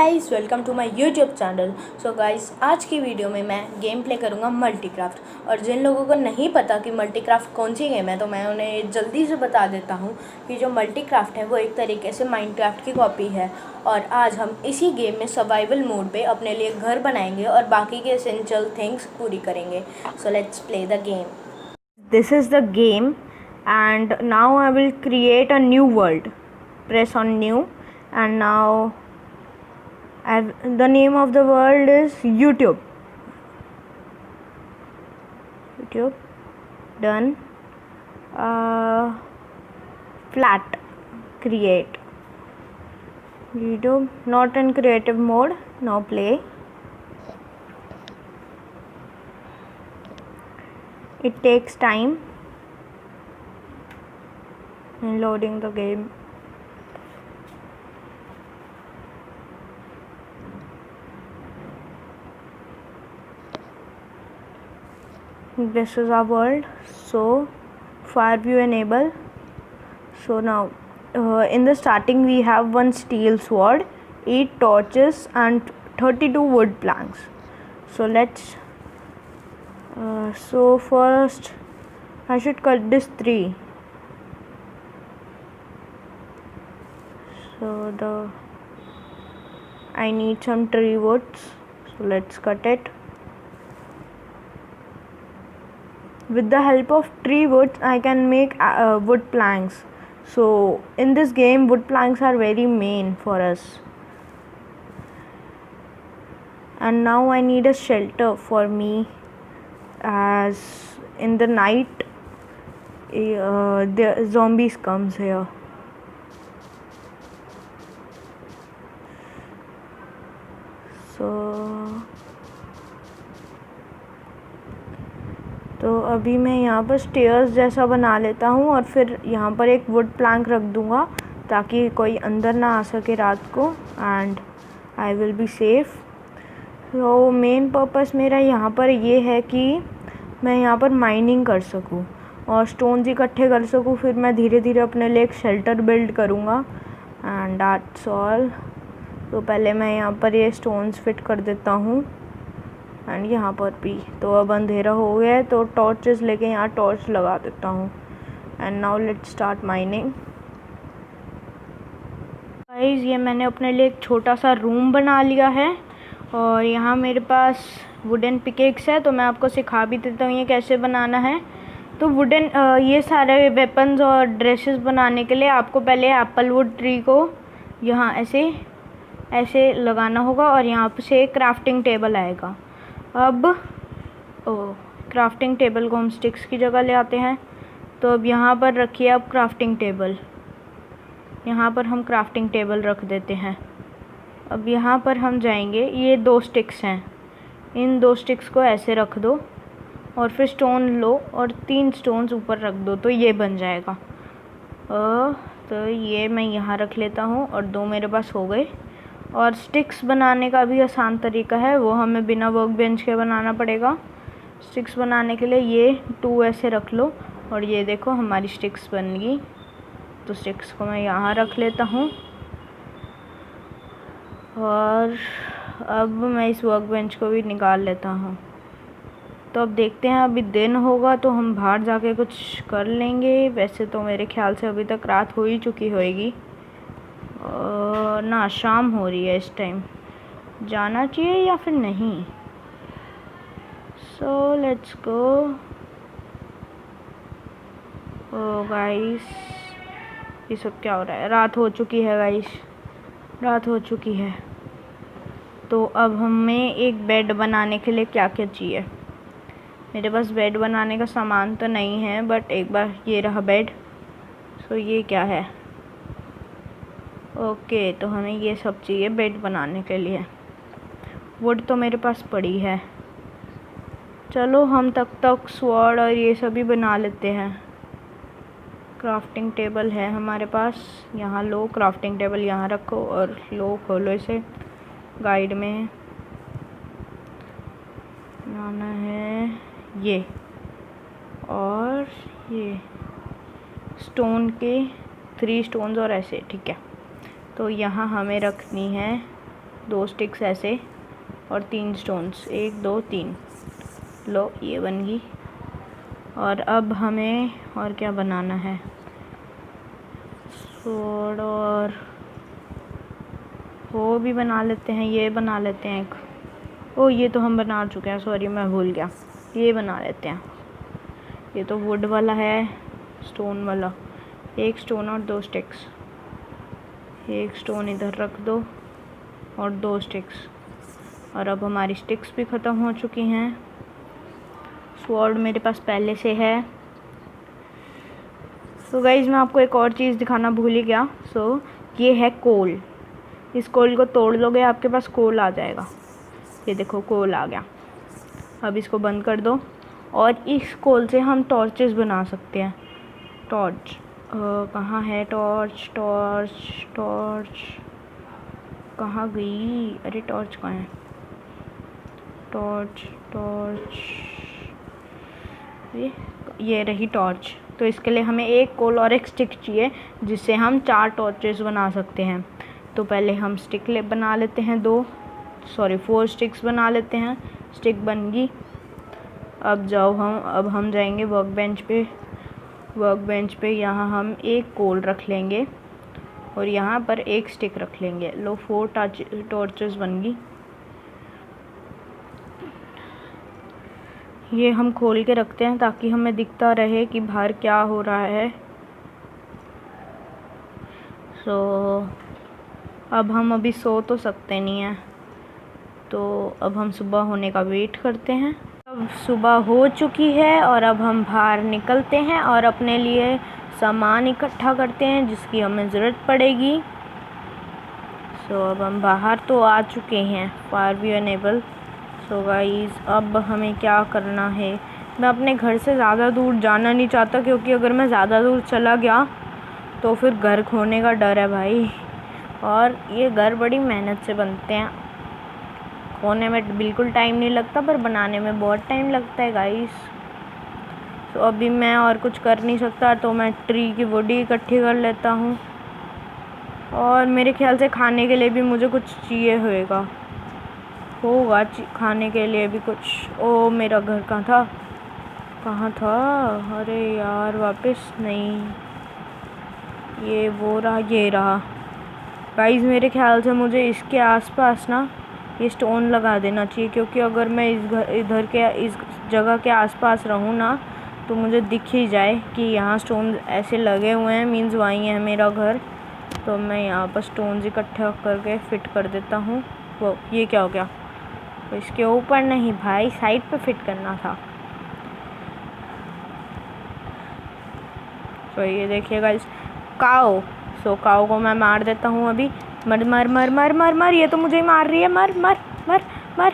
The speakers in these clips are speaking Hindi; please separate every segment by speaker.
Speaker 1: Guys, welcome to my YouTube channel. So guys, आज की वीडियो में मैं गेम प्ले करूँगा मल्टीक्राफ्ट। और जिन लोगों को नहीं पता कि मल्टीक्राफ्ट कौन सी गेम है, तो मैं उन्हें जल्दी से बता देता हूँ कि जो मल्टीक्राफ्ट है वो एक तरीके से माइनक्राफ्ट की कॉपी है। और आज हम इसी गेम में सर्वाइवल मोड पे अपने लिए घर बनाएंगे और बाकी के एसेंशियल थिंग्स पूरी करेंगे। So let's play the game. This is the game and now I will create a new world. Press on new and now the name of the world is YouTube. Done. Flat. Create. YouTube not in creative mode. Now play. It takes time in loading the game. This is our world. So fire view enable. So now in the starting we have one steel sword, 8 torches and 32 wood planks. So let's so first I should cut this 3. So I need some tree woods, so let's cut it. With the help of tree woods I can make wood planks. So in this game wood planks are very main for us. And now I need a shelter for me, as in the night the zombies comes here. तो अभी मैं यहाँ पर स्टेयर्स जैसा बना लेता हूँ और फिर यहाँ पर एक वुड प्लैंक रख दूँगा ताकि कोई अंदर ना आ सके रात को, and I will be safe. तो मेन पर्पस मेरा यहाँ पर ये है कि मैं यहाँ पर माइनिंग कर सकूँ और स्टोन्स इकट्ठे कर सकूँ, फिर मैं धीरे धीरे अपने लिए एक शेल्टर बिल्ड करूँगा, एंड दैट्स ऑल। तो पहले मैं यहाँ पर ये स्टोन्स फिट कर देता हूँ एंड यहाँ पर भी। तो अब अंधेरा हो गया है तो टॉर्चेस लेके यहाँ टॉर्च लगा देता हूँ। And now let's start mining. Guys, ये मैंने अपने लिए एक छोटा सा रूम बना लिया है और यहाँ मेरे पास वुडन पिकेक्स है, तो मैं आपको सिखा भी देता हूँ ये कैसे बनाना है। तो वुडन ये सारे वेपन्स और ड्रेसेस बनाने के लिए आपको पहले एप्पल वुड ट्री को यहाँ ऐसे लगाना होगा और यहाँ से क्राफ्टिंग टेबल आएगा। अब क्राफ्टिंग टेबल को हम स्टिक्स की जगह ले आते हैं। तो अब यहाँ पर रखिए अब क्राफ्टिंग टेबल, यहाँ पर हम क्राफ्टिंग टेबल रख देते हैं। अब यहाँ पर हम जाएंगे, ये 2 स्टिक्स हैं, इन 2 स्टिक्स को ऐसे रख दो और फिर स्टोन लो और 3 स्टोन्स ऊपर रख दो, तो ये बन जाएगा। तो ये मैं यहाँ रख लेता हूँ और 2 मेरे पास हो गए। और स्टिक्स बनाने का भी आसान तरीका है, वो हमें बिना वर्क बेंच के बनाना पड़ेगा। स्टिक्स बनाने के लिए ये 2 ऐसे रख लो और ये देखो हमारी स्टिक्स बन गई। तो स्टिक्स को मैं यहाँ रख लेता हूँ और अब मैं इस वर्क बेंच को भी निकाल लेता हूँ। तो अब देखते हैं, अभी दिन होगा तो हम बाहर जाके कुछ कर लेंगे। वैसे तो मेरे ख्याल से अभी तक रात हो ही चुकी होएगी, ना शाम हो रही है इस टाइम। जाना चाहिए या फिर नहीं? So let's go. O guys, ये सब क्या हो रहा है? रात हो चुकी है गाइस, रात हो चुकी है। तो अब हमें एक बेड बनाने के लिए क्या क्या चाहिए? मेरे पास बेड बनाने का सामान तो नहीं है, बट एक बार ये रहा बेड। सो ये क्या है? ओके, तो हमें ये सब चाहिए बेड बनाने के लिए। वुड तो मेरे पास पड़ी है, चलो हम तक स्वॉर्ड और ये सभी बना लेते हैं। क्राफ्टिंग टेबल है हमारे पास, यहाँ लो क्राफ्टिंग टेबल यहाँ रखो और लो खोलो इसे। गाइड में बनाना है ये, और ये स्टोन के 3 स्टोन्स और ऐसे, ठीक है। तो यहाँ हमें रखनी है 2 स्टिक्स ऐसे और 3 स्टोन्स, 1 2 3। लो ये बन गई। और अब हमें और क्या बनाना है, स्वॉर्ड और वो भी बना लेते हैं, ये बना लेते हैं एक। ओ ये तो हम बना चुके हैं, सॉरी मैं भूल गया, ये बना लेते हैं। ये तो वुड वाला है, स्टोन वाला। 1 स्टोन और 2 स्टिक्स, 1 स्टोन इधर रख दो और 2 स्टिक्स। और अब हमारी स्टिक्स भी ख़त्म हो चुकी हैं। स्वॉर्ड मेरे पास पहले से है। तो गाइज़ मैं आपको एक और चीज़ दिखाना भूल ही गया। ये है कोल। इस कोल को तोड़ लोगे आपके पास कोल आ जाएगा। ये देखो कोल आ गया। अब इसको बंद कर दो और इस कोल से हम टॉर्चेस बना सकते हैं। टॉर्च कहाँ है, टॉर्च टॉर्च टॉर्च कहाँ गई? अरे टॉर्च कहाँ है? टॉर्च टॉर्च, ये रही टॉर्च। तो इसके लिए हमें 1 कोल और 1 स्टिक चाहिए, जिससे हम 4 टॉर्चेस बना सकते हैं। तो पहले हम स्टिक बना लेते हैं 4 स्टिक्स बना लेते हैं। स्टिक बन गई। अब हम जाएंगे वर्क बेंच पे यहाँ हम 1 कोल रख लेंगे और यहाँ पर 1 स्टिक रख लेंगे। लो 4 टॉर्चेस बन गई। ये हम खोल के रखते हैं ताकि हमें दिखता रहे कि बाहर क्या हो रहा है। अब हम अभी सो तो सकते नहीं हैं, तो अब हम सुबह होने का वेट करते हैं। अब सुबह हो चुकी है और अब हम बाहर निकलते हैं और अपने लिए सामान इकट्ठा करते हैं जिसकी हमें ज़रूरत पड़ेगी। अब हम बाहर तो आ चुके हैं, फार वी अनेबल। गाइज़ अब हमें क्या करना है, मैं अपने घर से ज़्यादा दूर जाना नहीं चाहता, क्योंकि अगर मैं ज़्यादा दूर चला गया तो फिर घर खोने का डर है भाई। और ये घर बड़ी मेहनत से बनते हैं, खोने में बिल्कुल टाइम नहीं लगता पर बनाने में बहुत टाइम लगता है गाइस। अभी मैं और कुछ कर नहीं सकता, तो मैं ट्री की वुड इकट्ठी कर लेता हूँ। और मेरे ख्याल से खाने के लिए भी मुझे कुछ चाहिए होगा खाने के लिए भी कुछ। ओ मेरा घर कहाँ था? अरे यार वापस नहीं, ये वो रहा, ये रहा। गाइस मेरे ख्याल से मुझे इसके आसपास ना ये स्टोन लगा देना चाहिए, क्योंकि अगर मैं इस जगह के आसपास रहूँ ना तो मुझे दिख ही जाए कि यहाँ स्टोन ऐसे लगे हुए हैं, मीन्स वहीं है मेरा घर। तो मैं यहाँ पर स्टोन्स इकट्ठा करके फिट कर देता हूँ। वो ये क्या हो गया? तो इसके ऊपर नहीं भाई, साइड पे फिट करना था। तो ये देखिए गाइस, काऊ को मैं मार देता हूँ अभी। मर मर मर मर मर मर, ये तो मुझे ही मार रही है। मर मर मर मर।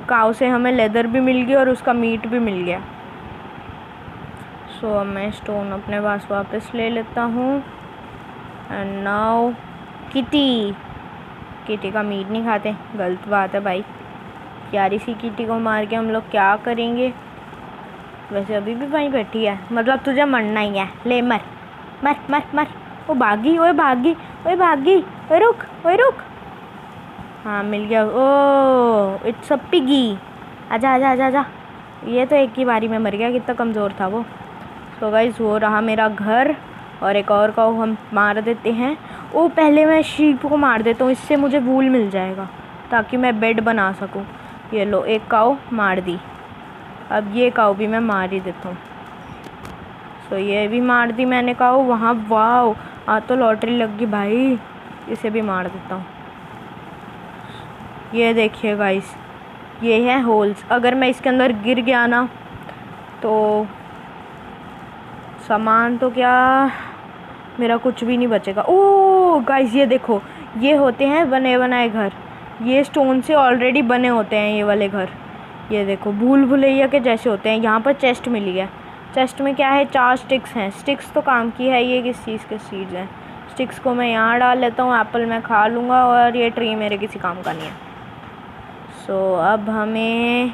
Speaker 1: काऊ से हमें लेदर भी मिल गई और उसका मीट भी मिल गया। अब मैं स्टोन अपने पास वापस ले लेता हूँ। एंड नाउ किटी का मीट नहीं खाते, गलत बात है भाई। प्यारी सी किटी को मार के हम लोग क्या करेंगे? वैसे अभी भी वहीं बैठी है, मतलब तुझे मरना ही है। ले मर मर मर मर। वो भागी, ओए भागी, ओए भागी, ओए रुक। हाँ मिल गया। Oh it's a piggy. आजा आजा आजा आजा। ये तो एक ही बारी में मर गया, कितना कमज़ोर था वो। तो गाइस वो रहा मेरा घर, और एक और काऊ हम मार देते हैं। ओ पहले मैं शीप को मार देता हूँ, इससे मुझे वूल मिल जाएगा ताकि मैं बेड बना सकूँ। ये लो, एक काऊ मार दी। अब ये काऊ भी मैं मार ही देता हूँ। ये भी मार दी मैंने काऊ वहाँ। वाओ आज तो लॉटरी लग गई भाई, इसे भी मार देता हूँ। ये देखिए गाइस, ये है होल्स। अगर मैं इसके अंदर गिर गया ना तो सामान तो क्या, मेरा कुछ भी नहीं बचेगा। ओह गाइस ये देखो, ये होते हैं बने बनाए घर। ये स्टोन से ऑलरेडी बने होते हैं ये वाले घर। ये देखो भूल भुलैया के जैसे होते हैं। यहाँ पर चेस्ट मिली है। चेस्ट में क्या है? 4 स्टिक्स हैं। स्टिक्स तो काम की है। ये किस चीज़ के सीड्स हैं? स्टिक्स को मैं यहाँ डाल लेता हूँ, एप्पल मैं खा लूँगा, और ये ट्री मेरे किसी काम का नहीं है। अब हमें,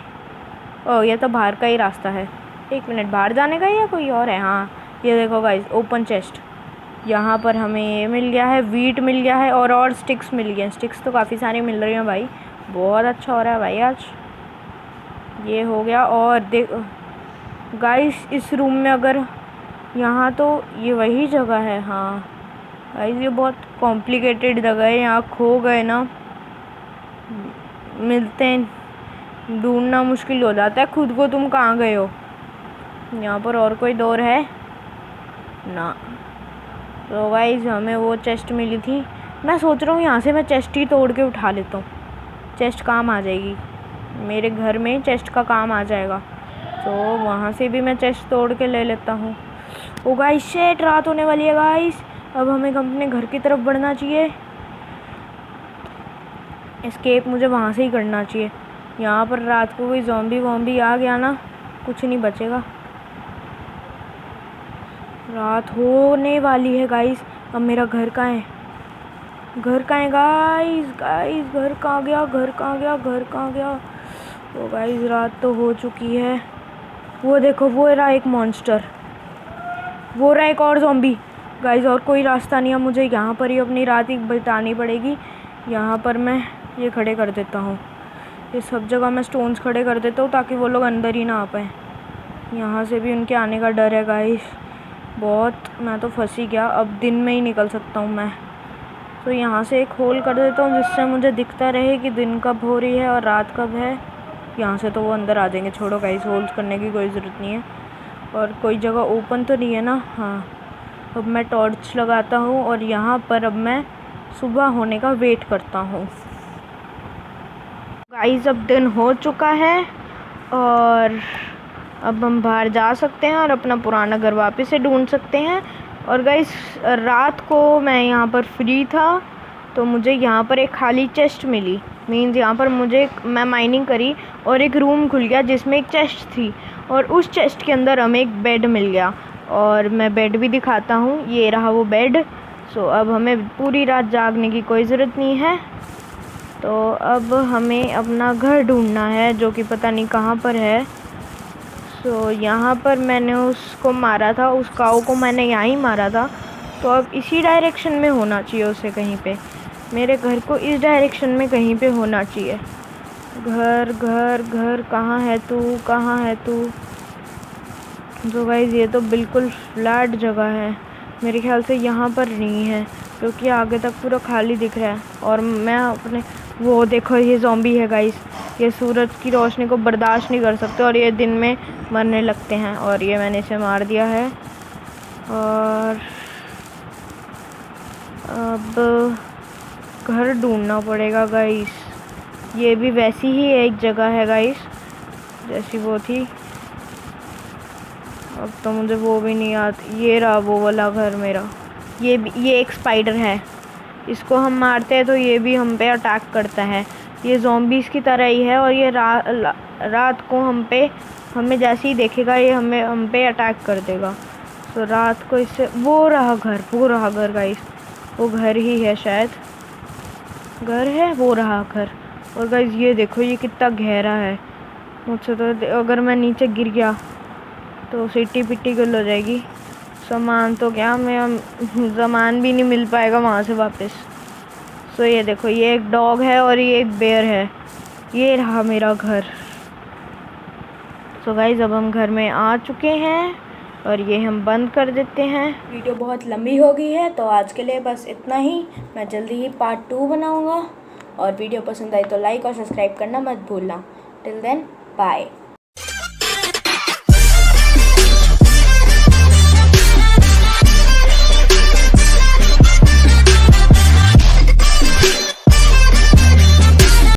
Speaker 1: ओह ये तो बाहर का ही रास्ता है। 1 मिनट, बाहर जाने का या कोई और है? हाँ ये देखो गाइस, ओपन चेस्ट। यहाँ पर हमें ये मिल गया है, वीट मिल गया है और स्टिक्स मिल गए हैं। स्टिक्स तो काफ़ी सारी मिल रही हैं भाई, बहुत अच्छा हो रहा है भाई आज। ये हो गया। और देख गाइस, इस रूम में अगर यहाँ तो ये वही जगह है। हाँ गाइस, ये बहुत कॉम्प्लिकेटेड जगह है, यहाँ खो गए ना मिलते हैं, ढूंढना मुश्किल हो जाता है खुद को। तुम कहाँ गए हो? यहाँ पर और कोई डोर है ना? तो गाइस, हमें वो चेस्ट मिली थी। मैं सोच रहा हूँ यहाँ से मैं चेस्ट ही तोड़ के उठा लेता हूँ, चेस्ट काम आ जाएगी मेरे घर में, चेस्ट का काम आ जाएगा। तो वहाँ से भी मैं चेस्ट तोड़ के ले लेता हूँ। ओ गाइस, शेट, रात होने वाली है गाइस। अब हमें अपने घर की तरफ बढ़ना चाहिए। एस्केप मुझे वहाँ से ही करना चाहिए। यहाँ पर रात को कोई ज़ॉम्बी आ गया ना, कुछ नहीं बचेगा। रात होने वाली है गाइस। अब मेरा घर कहाँ है? घर कहाँ है गाइस? घर कहाँ गया? घर कहाँ गया? तो गाइस, रात तो हो चुकी है। वो देखो, वो रहा एक मॉन्स्टर, वो रहा एक और ज़ॉम्बी। गाइस, और कोई रास्ता नहीं है, मुझे यहाँ पर ही अपनी रात ही बितानी पड़ेगी। यहाँ पर मैं ये खड़े कर देता हूँ, ये सब जगह मैं स्टोन्स खड़े कर देता हूँ ताकि वो लोग अंदर ही ना आ पाए। यहाँ से भी उनके आने का डर है गाइस बहुत। मैं तो फंस ही गया, अब दिन में ही निकल सकता हूँ मैं। तो यहाँ से एक होल कर देता हूँ जिससे मुझे दिखता रहे कि दिन कब हो रही है और रात कब है। यहाँ से तो वो अंदर आ जाएंगे। छोड़ो गाइस, होल्स करने की कोई ज़रूरत नहीं है। और कोई जगह ओपन तो नहीं है ना? हाँ, अब मैं टॉर्च लगाता हूँ और यहाँ पर अब मैं सुबह होने का वेट करता हूँ। गाइस, अब दिन हो चुका है और अब हम बाहर जा सकते हैं और अपना पुराना घर वापस से ढूंढ सकते हैं। और गाइस, रात को मैं यहाँ पर फ्री था तो मुझे यहाँ पर एक खाली चेस्ट मिली। मीन्स यहाँ पर मैं माइनिंग करी और एक रूम खुल गया जिसमें एक चेस्ट थी और उस चेस्ट के अंदर हमें एक बेड मिल गया। और मैं बेड भी दिखाता हूँ, ये रहा वो बेड। सो अब हमें पूरी रात जागने की कोई ज़रूरत नहीं है। तो अब हमें अपना घर ढूंढना है जो कि पता नहीं कहाँ पर है। तो यहाँ पर मैंने उसको मारा था, उस काऊ को मैंने यहाँ ही मारा था। तो अब इसी डायरेक्शन में होना चाहिए उसे, कहीं पे मेरे घर को इस डायरेक्शन में कहीं पे होना चाहिए। घर घर घर, कहाँ है तू? कहाँ है तू? तो गाइस, ये तो बिल्कुल फ्लैट जगह है, मेरे ख्याल से यहाँ पर नहीं है क्योंकि आगे तक पूरा खाली दिख रहा है। और मैं अपने वो देखो, ये ज़ॉम्बी है गाइस, ये सूरज की रोशनी को बर्दाश्त नहीं कर सकते और ये दिन में मरने लगते हैं। और ये मैंने इसे मार दिया है। और अब घर ढूंढना पड़ेगा गाइस। ये भी वैसी ही एक जगह है गाइस जैसी वो थी। अब तो मुझे वो भी नहीं याद। ये रहा वो वाला घर मेरा। ये एक स्पाइडर है, इसको हम मारते हैं तो ये भी हम पे अटैक करता है। ये ज़ॉम्बीज़ की तरह ही है और ये रात को हमें जैसे ही देखेगा ये हम पे अटैक कर देगा। तो रात को इससे वो रहा घर गाइस, वो घर ही है शायद। घर है, वो रहा घर। और गाइस, ये देखो, ये कितना गहरा है। मुझसे तो अगर मैं नीचे गिर गया तो सिट्टी पिट्टी गुल हो जाएगी। सामान तो क्या, मैं सामान भी नहीं मिल पाएगा वहाँ से वापस। सो ये देखो, ये एक डॉग है और ये एक बेयर है। ये रहा मेरा घर। सो गाइस, अब हम घर में आ चुके हैं और ये हम बंद कर देते हैं। वीडियो बहुत लंबी हो गई है तो आज के लिए बस इतना ही। मैं जल्दी ही पार्ट 2 बनाऊँगा और वीडियो पसंद आई तो लाइक और सब्सक्राइब करना मत भूलना। Till then, bye.